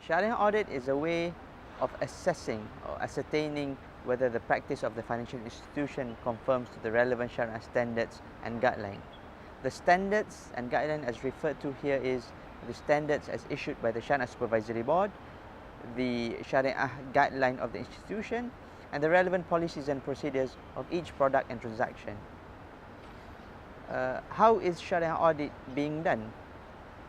Shariah audit is a way of assessing or ascertaining whether the practice of the financial institution conforms to the relevant Shariah standards and guidelines. The standards and guidelines as referred to here is the standards as issued by the Shariah Supervisory Board, the Shariah guideline of the institution, and the relevant policies and procedures of each product and transaction. How is Shariah audit being done?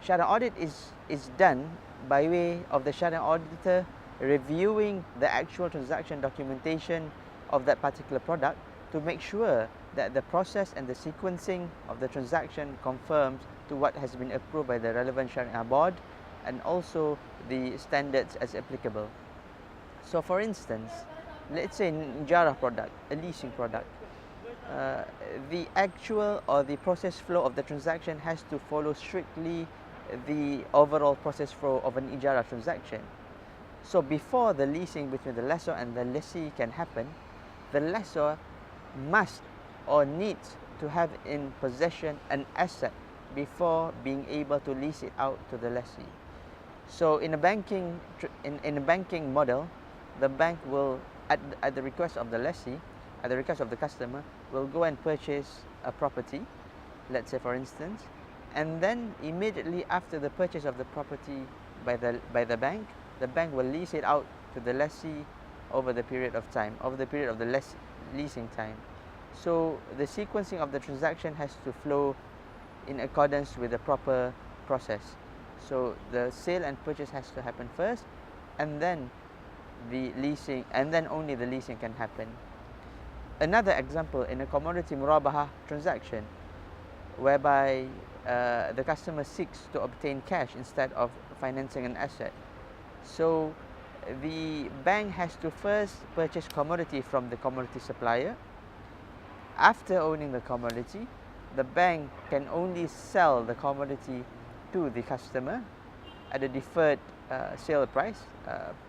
Shariah audit is done by way of the Shariah auditor reviewing the actual transaction documentation of that particular product to make sure that the process and the sequencing of the transaction conforms to what has been approved by the relevant Shariah board and also the standards as applicable. So for instance, let's say an ijara product, a leasing product. The actual or the process flow of the transaction has to follow strictly the overall process flow of an ijara transaction. So before the leasing between the lessor and the lessee can happen, the lessor must or needs to have in possession an asset before being able to lease it out to the lessee. So in a banking model, the bank will, at the request of the lessee, at the request of the customer, will go and purchase a property, let's say for instance, and then immediately after the purchase of the property by the bank will lease it out to the lessee over the period of time, over the period of the leasing time. So the sequencing of the transaction has to flow in accordance with the proper process. So the sale and purchase has to happen first, and then the leasing, and then only the leasing can happen. Another example, in a commodity murabaha transaction, whereby the customer seeks to obtain cash instead of financing an asset. So the bank has to first purchase commodity from the commodity supplier. After owning the commodity, the bank can only sell the commodity to the customer at a deferred sale price,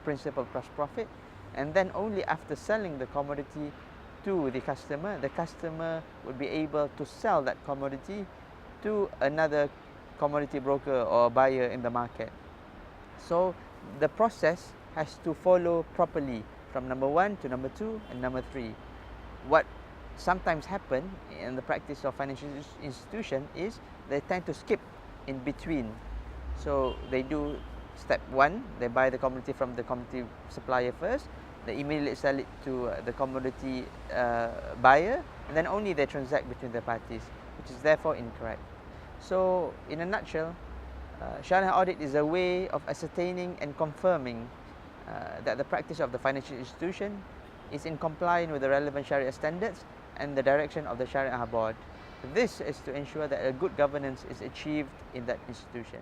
principal plus profit, and then only after selling the commodity to the customer would be able to sell that commodity to another commodity broker or buyer in the market. So the process has to follow properly from number 1 to number 2 and number 3. What sometimes happen in the practice of financial institution is they tend to skip in between. So they do step 1, they buy the commodity from the commodity supplier first, they immediately sell it to the commodity buyer, and then only they transact between the parties, which is therefore incorrect. So in a nutshell, Shariah audit is a way of ascertaining and confirming that the practice of the financial institution is in compliance with the relevant Shariah standards and the direction of the Shariah board. This is to ensure that a good governance is achieved in that institution.